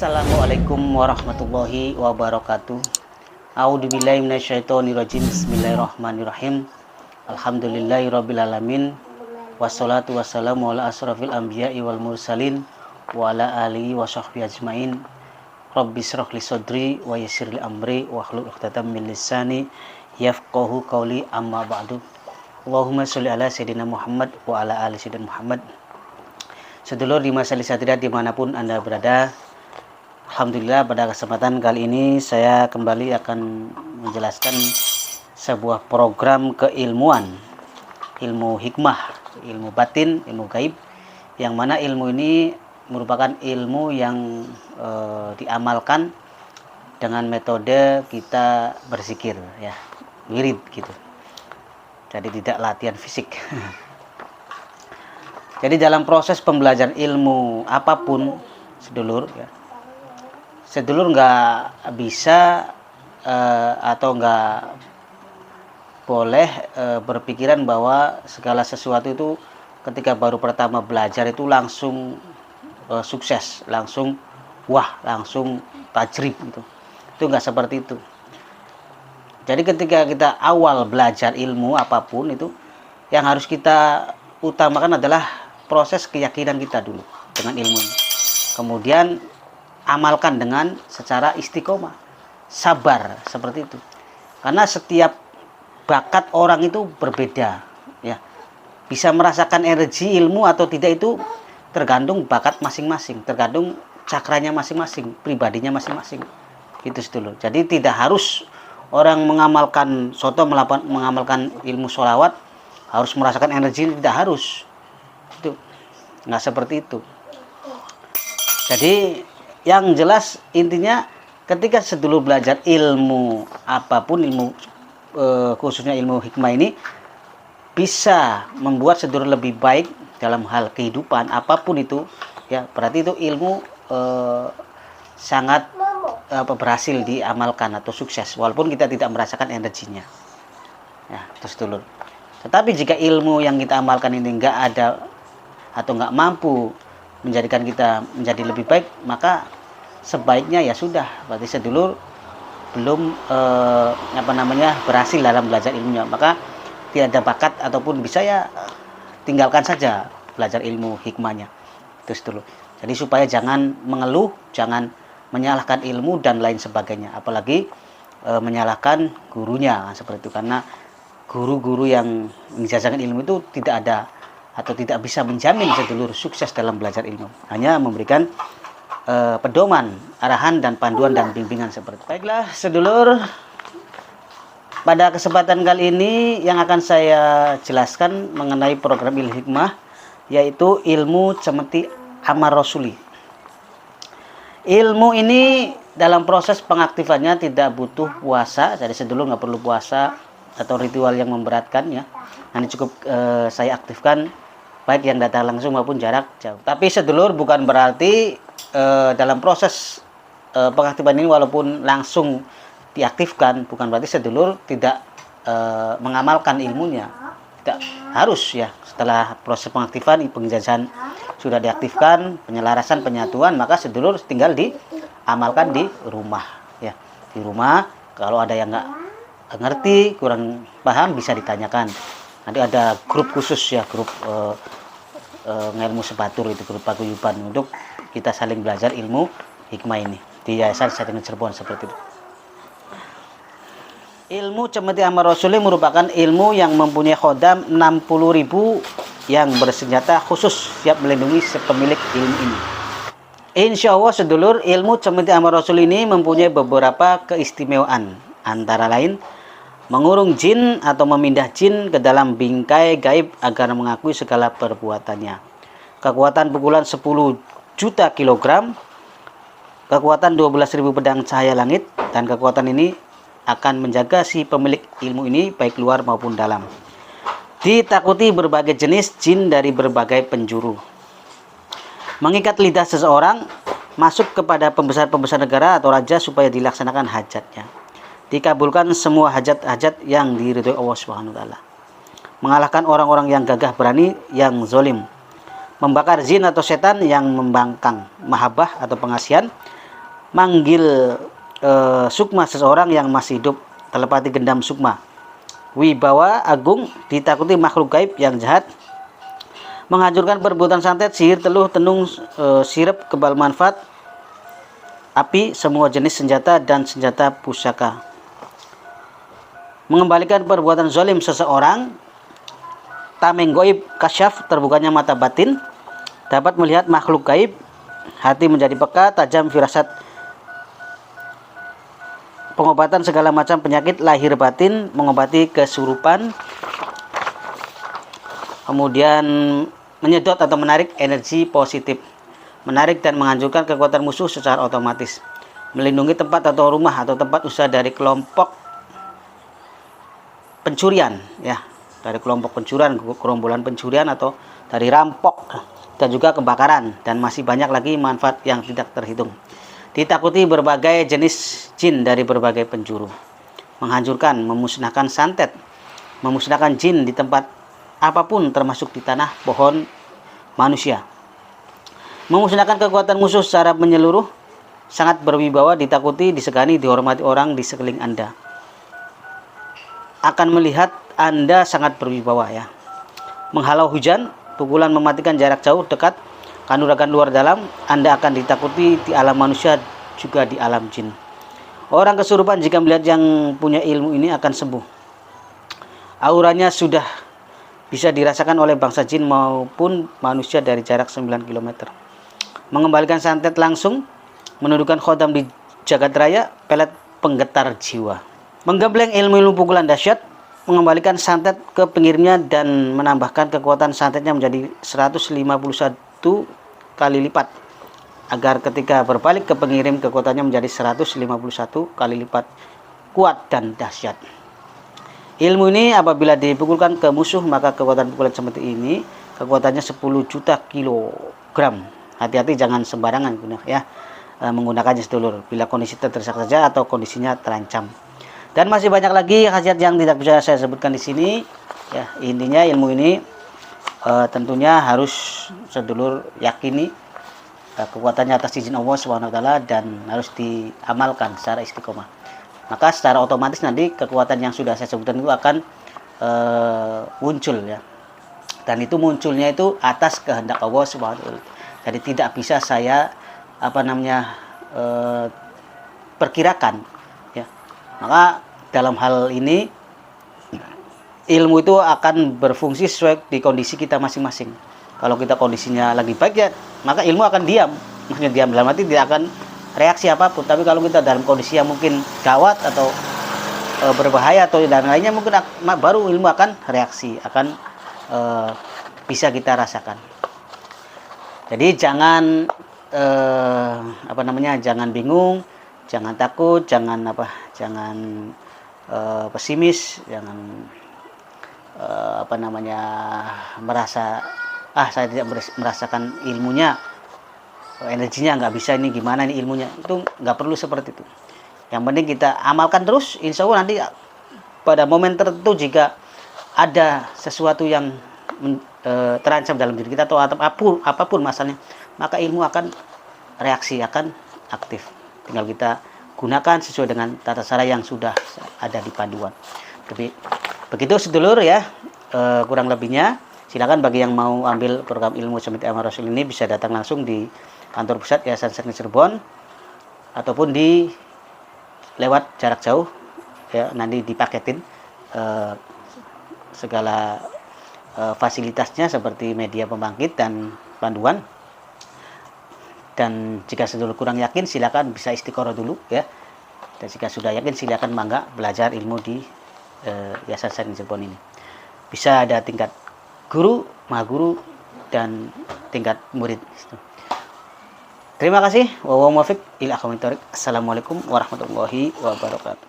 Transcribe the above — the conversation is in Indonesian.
Assalamualaikum warahmatullahi wabarakatuh. A'udzubillahi minasyaitonirrajim. Bismillahirrahmanirrahim. Alhamdulillahirabbil wassalatu wassalamu ala asrafil anbiya'i wal mursalin wa ala alihi wa sahbihi ajmain. Rabbi shrah li sadri wa yassir li amri wa hlul 'uqdatam min lisani yafqahu qawli, amma ba'du. Allahumma sholli ala sayyidina Muhammad wa ala ali sayyidina Muhammad. Sedulur di masa Satria dimanapun Anda berada, alhamdulillah pada kesempatan kali ini saya kembali akan menjelaskan sebuah program keilmuan, ilmu hikmah, ilmu batin, ilmu gaib, yang mana ilmu ini merupakan ilmu yang diamalkan dengan metode kita berzikir, ya, wirid gitu. Jadi tidak latihan fisik. Jadi dalam proses pembelajaran ilmu apapun, sedulur, ya, sedulur nggak bisa atau nggak boleh berpikiran bahwa segala sesuatu itu ketika baru pertama belajar itu langsung sukses, langsung wah, langsung tajrib gitu. Itu nggak seperti itu. Jadi ketika kita awal belajar ilmu apapun itu, yang harus kita utamakan adalah proses keyakinan kita dulu dengan ilmu ini. Kemudian amalkan dengan secara istiqomah, sabar, seperti itu. Karena setiap bakat orang itu berbeda, ya. Bisa merasakan energi ilmu atau tidak itu tergantung bakat masing-masing, tergantung cakranya masing-masing, pribadinya masing-masing. Itu sedulur. Jadi tidak harus orang mengamalkan mengamalkan ilmu sholawat harus merasakan energi, tidak harus. Itu nggak seperti itu. Jadi yang jelas intinya ketika sedulur belajar ilmu apapun, ilmu khususnya ilmu hikmah ini bisa membuat sedulur lebih baik dalam hal kehidupan apapun itu, ya, berarti itu ilmu sangat berhasil diamalkan atau sukses walaupun kita tidak merasakan energinya, ya, terus dulur. Tetapi jika ilmu yang kita amalkan ini nggak ada atau nggak mampu menjadikan kita menjadi lebih baik, maka sebaiknya ya sudah, berarti sedulur belum berhasil dalam belajar ilmunya, maka tidak ada bakat ataupun bisa, ya, tinggalkan saja belajar ilmu hikmahnya. Terus dulu. Jadi supaya jangan mengeluh, jangan menyalahkan ilmu dan lain sebagainya, apalagi menyalahkan gurunya seperti itu, karena guru-guru yang mengajarkan ilmu itu tidak ada atau tidak bisa menjamin sedulur sukses dalam belajar ilmu, hanya memberikan pedoman, arahan dan panduan dan bimbingan seperti itu. Baiklah sedulur, pada kesempatan kali ini yang akan saya jelaskan mengenai program ilmu hikmah, yaitu ilmu cemeti amar rasuli. Ilmu ini dalam proses pengaktifannya tidak butuh puasa, jadi sedulur nggak perlu puasa atau ritual yang memberatkan, ya. Nanti cukup saya aktifkan baik yang datang langsung maupun jarak jauh. Tapi sedulur bukan berarti dalam proses pengaktifan ini walaupun langsung diaktifkan, bukan berarti sedulur tidak mengamalkan ilmunya. Tidak harus, ya, setelah proses pengaktifan penjajahan sudah diaktifkan, penyelarasan, penyatuan, maka sedulur tinggal diamalkan di rumah, ya. Di rumah kalau ada yang nggak ngerti, kurang paham, bisa ditanyakan. Nanti ada grup khusus, ya, grup ngelmu sebatur, itu grup paguyuban untuk kita saling belajar ilmu hikmah ini di Yayasan Satria Cirebon seperti itu. Ilmu cemeti amar rasuli merupakan ilmu yang mempunyai khodam 60.000 yang bersenjata khusus siap melindungi pemilik ilmu ini. Insya Allah sedulur, ilmu cemeti amar rasuli ini mempunyai beberapa keistimewaan, antara lain mengurung jin atau memindah jin ke dalam bingkai gaib agar mengakui segala perbuatannya. Kekuatan pukulan 10 juta kilogram, kekuatan 12.000 pedang cahaya langit, dan kekuatan ini akan menjaga si pemilik ilmu ini baik luar maupun dalam. Ditakuti berbagai jenis jin dari berbagai penjuru. Mengikat lidah seseorang, masuk kepada pembesar-pembesar negara atau raja supaya dilaksanakan hajatnya. Dikabulkan semua hajat-hajat yang diridhoi Allah Subhanahu wa taala. Mengalahkan orang-orang yang gagah berani, yang zalim. Membakar jin atau setan yang membangkang mahabbah atau pengasihan, manggil sukma seseorang yang masih hidup, telepati gendam sukma. Wibawa agung, ditakuti makhluk gaib yang jahat, menghancurkan perbuatan santet, sihir, teluh, tenung, sirep, kebal manfaat, api, semua jenis senjata dan senjata pusaka. Mengembalikan perbuatan zalim seseorang, tameng goib, kasyaf, terbukanya mata batin, dapat melihat makhluk gaib, hati menjadi peka, tajam firasat, pengobatan segala macam penyakit lahir batin, mengobati kesurupan, kemudian menyedot atau menarik energi positif, menarik dan menghancurkan kekuatan musuh secara otomatis, melindungi tempat atau rumah atau tempat usaha dari kelompok pencurian, ya, dari kelompok pencurian, gerombolan pencurian atau dari rampok, dan juga kebakaran, dan masih banyak lagi manfaat yang tidak terhitung. Ditakuti berbagai jenis jin dari berbagai penjuru, menghancurkan, memusnahkan santet, memusnahkan jin di tempat apapun termasuk di tanah, pohon, manusia, memusnahkan kekuatan musuh secara menyeluruh, sangat berwibawa, ditakuti, disegani, dihormati orang di sekeliling Anda. Akan melihat Anda sangat berwibawa, ya. Menghalau hujan, pukulan mematikan jarak jauh, dekat, kanuragan luar dalam, Anda akan ditakuti di alam manusia juga di alam jin. Orang kesurupan jika melihat yang punya ilmu ini akan sembuh. Auranya sudah bisa dirasakan oleh bangsa jin maupun manusia dari jarak 9 km. Mengembalikan santet langsung, menundukkan khodam di jagat raya, pelet penggetar jiwa. Menggembleng ilmu-ilmu pukulan dahsyat, mengembalikan santet ke pengirimnya dan menambahkan kekuatan santetnya menjadi 151 kali lipat, agar ketika berbalik ke pengirim kekuatannya menjadi 151 kali lipat kuat dan dahsyat. Ilmu ini apabila dipukulkan ke musuh, maka kekuatan pukulan seperti ini kekuatannya 10 juta kilogram. Hati-hati jangan sembarangan ya menggunakannya sedulur, bila kondisi terdesak saja atau kondisinya terancam. Dan masih banyak lagi khasiat yang tidak bisa saya sebutkan di sini. Ya, intinya ilmu ini tentunya harus sedulur yakini kekuatannya atas izin Allah Subhanahu wa taala dan harus diamalkan secara istiqomah. Maka secara otomatis nanti kekuatan yang sudah saya sebutkan itu akan muncul, ya. Dan itu munculnya itu atas kehendak Allah Subhanahu wa taala. Jadi tidak bisa saya perkirakan, ya. Maka dalam hal ini ilmu itu akan berfungsi sesuai di kondisi kita masing-masing. Kalau kita kondisinya lagi baik, ya maka ilmu akan diam. Maksudnya diam dalam arti tidak akan reaksi apapun. Tapi kalau kita dalam kondisi yang mungkin gawat atau berbahaya atau dan lainnya, mungkin baru ilmu akan reaksi, akan bisa kita rasakan. Jadi jangan jangan bingung, jangan takut, jangan pesimis, jangan merasa saya tidak merasakan ilmunya, energinya nggak bisa, ini gimana ini ilmunya. Itu nggak perlu seperti itu. Yang penting kita amalkan terus, insya Allah nanti pada momen tertentu jika ada sesuatu yang terancam dalam diri kita atau apapun masalahnya, maka ilmu akan reaksi, akan aktif. Tinggal kita gunakan sesuai dengan tata cara yang sudah ada di panduan. Tapi begitu sedulur, ya. Kurang lebihnya silakan bagi yang mau ambil program ilmu Semiti Amal Rasul ini bisa datang langsung di kantor pusat Yayasan Serni Cirebon ataupun di lewat jarak jauh, ya, nanti dipaketin segala fasilitasnya seperti media pembangkit dan panduan. Dan jika sedulur kurang yakin, silakan bisa istiqoroh dulu, ya. Dan jika sudah yakin, silakan bangga belajar ilmu di Yayasan Serni Cirebon ini. Bisa ada tingkat guru, mahaguru, dan tingkat murid. Terima kasih. Wassalamualaikum warahmatullahi wabarakatuh.